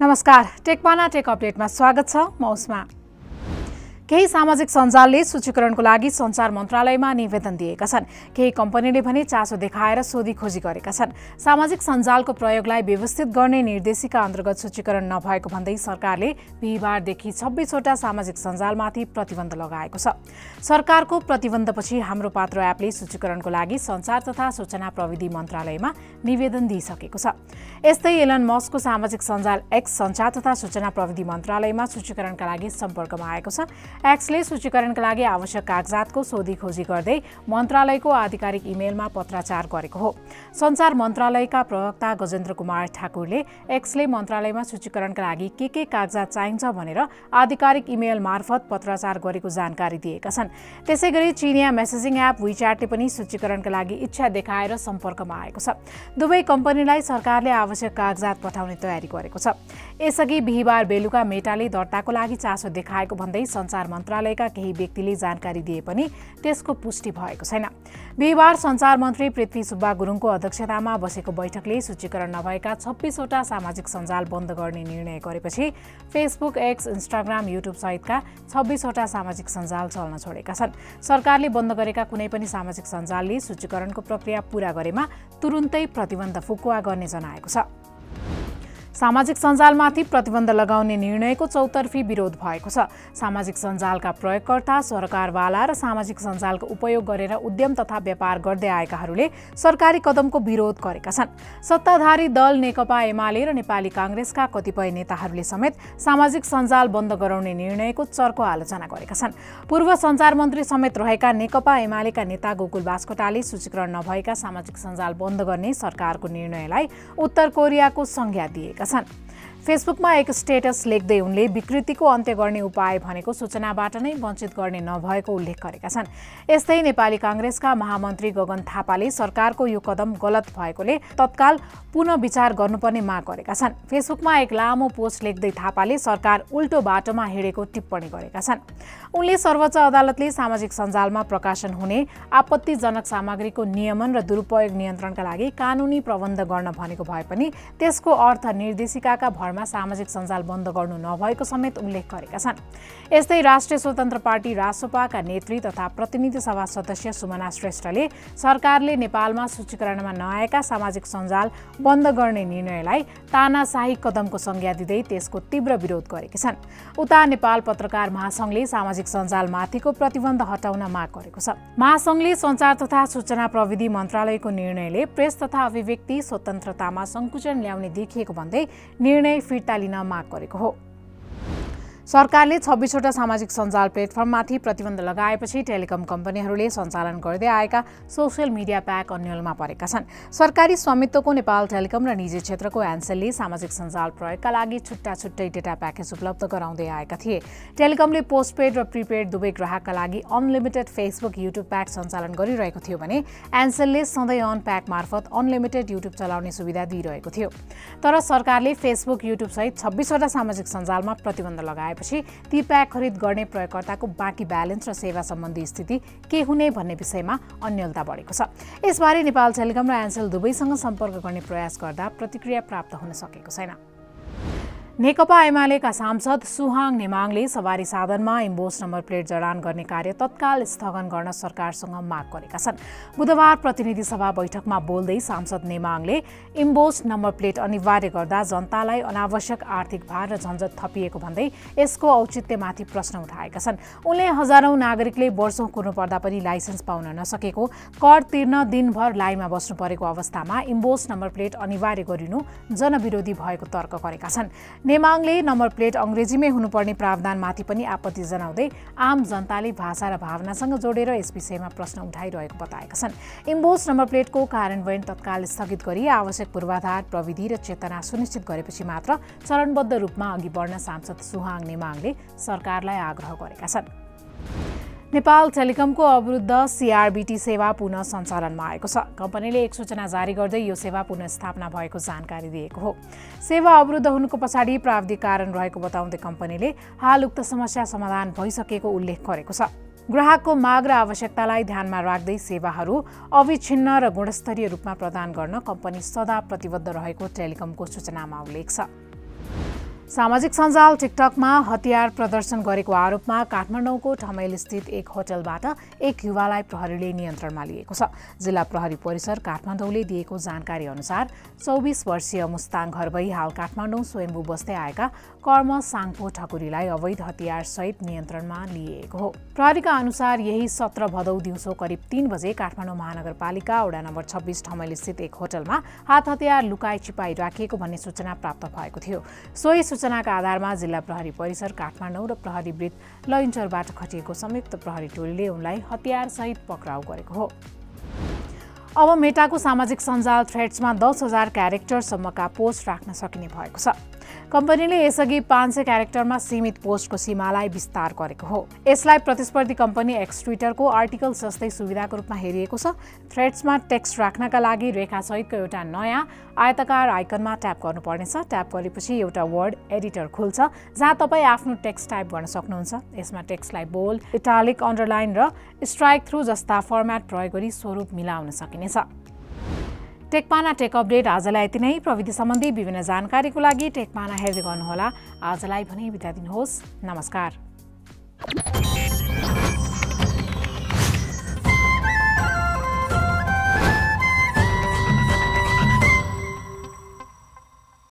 नमस्कार, टेकपाना टेक अपडेटमा स्वागत छ। म उस्मा। केही सामाजिक सञ्जालले सूचीकरणको लागि सञ्चार मन्त्रालयमा निवेदन दिएका छन्। केही कम्पनीले भने चासो देखाएर सोधीखोजी गरेका छन्। सामाजिक सञ्जालको प्रयोगलाई व्यवस्थित गर्ने निर्देशिका अन्तर्गत सूचीकरण नभएको भन्दै सरकारले बिहीबारदेखि 26वटा सामाजिक सञ्जालमाथि प्रतिबन्ध लगाएको छ। सरकारको प्रतिबन्धपछि हाम्रो पात्र एपले सूचीकरणको लागि सञ्चार तथा सूचना प्रविधि मन्त्रालयमा निवेदन दिइसकेको छ। यस्तै एलन मस्कको सामाजिक सञ्जाल एक्स सञ्चार तथा सूचना प्रविधि मन्त्रालयमा सूचीकरणका लागि सम्पर्कमा आएको छ। एक्सले सूचीकरणका लागि आवश्यक कागजातको सोधीखोजी गर्दै मन्त्रालयको आधिकारिक इमेलमा पत्राचार गरेको हो। सञ्चार मन्त्रालयका प्रवक्ता गजेन्द्र कुमार ठाकुरले एक्सले मन्त्रालयमा सूचीकरणका लागि के कागजात चाहिन्छ भनेर आधिकारिक इमेल मार्फत पत्राचार गरेको जानकारी दिएका छन्। त्यसैगरी चिनिया मेसेजिङ एप WeChatले पनि सूचीकरणका लागि इच्छा देखाएर सम्पर्कमा आएको छ। दुवै कम्पनीलाई सरकारले आवश्यक कागजात पठाउने तयारी गरेको छ। यसअघि बिहीबार बेलुका मेटाले दर्ताको लागि चासो देखाएको भन्दै सञ्चार मन्त्रालयका केही व्यक्तिले जानकारी दिए पनि त्यसको पुष्टि भएको छैन। बिहीबार सञ्चार मन्त्री पृथ्वी सुब्बा गुरुङको अध्यक्षतामा बसेको बैठकले सूचीकरण नभएका 26वटा सामाजिक सञ्जाल बन्द गर्ने निर्णय गरेपछि फेसबुक, एक्स, इन्स्टाग्राम, युट्युब सहितका 26वटा सामाजिक सञ्जाल चल्न छोडेका छन्। सरकारले बन्द गरेका कुनै पनि सामाजिक सञ्जालले सूचीकरणको प्रक्रिया पूरा गरेमा तुरुन्तै प्रतिबन्ध फुकुवा गर्ने जनाएको छ। सामाजिक सञ्जालमाथि प्रतिबन्ध लगाउने निर्णयको चौतर्फी विरोध भएको छ। सामाजिक सञ्जालका प्रयोगकर्ता, सरकारवाला र सामाजिक सञ्जालको उपयोग गरेर उद्यम तथा व्यापार गर्दै आएकाहरूले सरकारी कदमको विरोध गरेका छन्। सत्ताधारी दल नेकपा एमाले र नेपाली काङ्ग्रेसका कतिपय नेताहरूले समेत सामाजिक सञ्जाल बन्द गराउने निर्णयको चर्को आलोचना गरेका छन्। पूर्व सञ्चार मन्त्री समेत रहेका नेकपा एमालेका नेता गोकुल बास्कोटाले सूचीकरण नभएका सामाजिक सञ्जाल बन्द गर्ने सरकारको निर्णयलाई उत्तर कोरियाको संज्ञा दिएका छन्। फेसबुकमा एक स्टेटस लेख्दै उनले विकृतिको अन्त्य गर्ने उपाय भनेको सूचनाबाट नै वञ्चित गर्ने नभएको उल्लेख गरेका छन्। यस्तै नेपाली काङ्ग्रेसका महामन्त्री गगन थापाले सरकारको यो कदम गलत भएकोले तत्काल पुनः विचार गर्नुपर्ने माग गरेका छन्। फेसबुकमा एक लामो पोस्ट लेख्दै थापाले सरकार उल्टो बाटोमा हिँडेको टिप्पणी गरेका छन्। उनले सर्वोच्च अदालतले सामाजिक सञ्जालमा प्रकाशन हुने आपत्तिजनक सामग्रीको नियमन र दुरुपयोग नियन्त्रणका लागि कानुनी प्रबन्ध गर्न भनेको भए पनि त्यसको अर्थ निर्देशिकाका भरमा सामाजिक सञ्जाल बन्द गर्नु नभएको समेत उल्लेख गरेका छन्। यस्तै राष्ट्रिय स्वतन्त्र पार्टी रासोपाका नेत्री तथा प्रतिनिधि सभा सदस्य सुमना श्रेष्ठले सरकारले नेपालमा सूचीकरणमा नआएका सामाजिक सञ्जाल बन्द गर्ने निर्णयलाई तानाशाही कदमको संज्ञा दिँदै त्यसको तीव्र विरोध गरेका छन्। उता नेपाल पत्रकार महासंघले सामाजिक सञ्जालमाथिको प्रतिबन्ध हटाउन माग गरेको छ। महासंघले सञ्चार तथा सूचना प्रविधि मन्त्रालयको निर्णयले प्रेस तथा अभिव्यक्ति स्वतन्त्रतामा संकुचन ल्याउने देखिएको भन्दै निर्णय फिर्ता लिन माग गरेको हो। सरकारले 26वटा सामाजिक सञ्जाल प्लेटफर्ममाथि प्रतिबन्ध लगाएपछि टेलिकम कम्पनीहरूले सञ्चालन गर्दै आएका सोसियल मिडिया प्याक अन्यलमा परेका छन्। सरकारी स्वामित्वको नेपाल टेलिकम र निजी क्षेत्रको एन्सेलले सामाजिक सञ्जाल प्रयोगका लागि छुट्टै डेटा प्याकेज उपलब्ध गराउँदै आएका थिए। टेलिकमले पोस्टपेड र प्रिपेड दुवै ग्राहकका लागि अनलिमिटेड फेसबुक, युट्युब प्याक सञ्चालन गरिरहेको थियो भने एन्सेलले सधैँ अन प्याक मार्फत अनलिमिटेड युट्युब चलाउने सुविधा दिइरहेको थियो। तर सरकारले फेसबुक, युट्युब सहित 26वटा सामाजिक सञ्जालमा प्रतिबन्ध लगाएपछि ती प्याक खरिद गर्ने प्रयोगकर्ताको बाँकी ब्यालेन्स र सेवा सम्बन्धी स्थिति के हुने भन्ने विषयमा अन्यलता बढेको छ। यसबारे नेपाल टेलिकम र एन्सेल दुवैसँग सम्पर्क गर्ने प्रयास गर्दा प्रतिक्रिया प्राप्त हुन सकेको छैन। नेकपा एमालेका सांसद सुहाङ नेमाङले सवारी साधनमा इम्बोस्ड नम्बर प्लेट जडान गर्ने कार्य तत्काल स्थगन गर्न सरकारसँग माग गरेका छन्। बुधबार प्रतिनिधि सभा बैठकमा बोल्दै सांसद नेमाङले इम्बोस्ड नम्बर प्लेट अनिवार्य गर्दा जनतालाई अनावश्यक आर्थिक भार र झन्झट थपिएको भन्दै यसको औचित्यमाथि प्रश्न उठाएका छन्। उनले हजारौं नागरिकले वर्षौं कुर्नु पर्दा पनि लाइसेन्स पाउन नसकेको, कर तिर्न दिनभर लाइनमा बस्नु परेको अवस्थामा इम्बोस्ड नम्बर प्लेट अनिवार्य गरिनु जनविरोधी भएको तर्क गरेका छन्। नेमाङले नम्बर प्लेट अंग्रेजीमै हुनुपर्ने प्रावधानमाथि पनि आपत्ति जनाउँदै आम जनताले भाषा र भावनासँग जोडेर यस विषयमा प्रश्न उठाइरहेको बताएका छन्। इम्बोस्ड नम्बर प्लेटको कार्यान्वयन तत्काल स्थगित गरी आवश्यक पूर्वाधार, प्रविधि र चेतना सुनिश्चित गरेपछि मात्र चरणबद्ध रूपमा अघि बढ्न सांसद सुहाङ नेमाङले सरकारलाई आग्रह गरेका छन्। नेपाल टेलिकमको अवरुद्ध CRBT सेवा पुनः सञ्चालनमा आएको छ। कम्पनीले एक सूचना जारी गर्दै यो सेवा पुनः स्थापना भएको जानकारी दिएको हो। सेवा अवरुद्ध हुनुको पछाडि प्राविधिक कारण रहेको बताउँदै कम्पनीले हाल उक्त समस्या समाधान भइसकेको उल्लेख गरेको छ। ग्राहकको माग र आवश्यकतालाई ध्यानमा राख्दै सेवाहरू अविच्छिन्न र गुणस्तरीय रूपमा प्रदान गर्न कम्पनी सदा प्रतिबद्ध रहेको टेलिकमको सूचनामा उल्लेख छ। सामाजिक सञ्जाल टिकटकमा हतियार प्रदर्शन गरेको आरोपमा काठमाडौँको ठमेल स्थित एक होटलबाट एक युवालाई प्रहरीले नियन्त्रणमा लिएको छ। जिल्ला प्रहरी परिसर काठमाडौँले दिएको जानकारी अनुसार 24 वर्षीय मुस्ताङ घरबई हाल काठमाडौँ स्वयम्भू बस्दै आएका कर्म साङपो ठकुरीलाई अवैध हतियार सहित नियन्त्रणमा लिएको हो। प्रहरीका अनुसार यही 17 भदौ दिउँसो करिब 3 बजे काठमाडौँ महानगरपालिका वडा नम्बर 26 ठमेल स्थित एक होटलमा हात हतियार लुकाई छिपाई राखिएको भन्ने सूचना प्राप्त भएको थियो। सोही सूचनाका आधारमा जिल्ला प्रहरी परिसर काठमाडौँ र प्रहरी वृत्त लैन्चरबाट खटिएको संयुक्त प्रहरी टोलीले उनलाई हतियार सहित पक्राउ गरेको हो। अब मेटाको सामाजिक सञ्जाल थ्रेड्समा 10,000 क्यारेक्टरसम्मका पोस्ट राख्न सकिने भएको छ। कम्पनीले यसअघि 500 क्यारेक्टरमा सीमित पोस्टको सीमालाई विस्तार गरेको हो। यसलाई प्रतिस्पर्धी कम्पनी एक्स ट्विटरको आर्टिकल जस्तै सुविधाको रूपमा हेरिएको छ। थ्रेड्समा टेक्स्ट राख्नका लागि रेखासहितको एउटा नयाँ आयताकार आइकनमा ट्याप गर्नुपर्नेछ। ट्याप गरेपछि एउटा वर्ड एडिटर खुल्छ जहाँ तपाईँ आफ्नो टेक्स्ट टाइप गर्न सक्नुहुन्छ। यसमा टेक्स्टलाई बोल्ड, इटालिक, अन्डरलाइन र स्ट्राइक थ्रु जस्ता फर्म्याट प्रयोग गरी स्वरूप मिलाउन सकिनेछ। टेकपाना टेक अपडेट आजलाई यति नै। प्रविधि सम्बन्धी विभिन्न जानकारीको लागि टेकपाना हेर्दै गर्नुहोला। आजलाई भने बिदा दिनुहोस्। नमस्कार।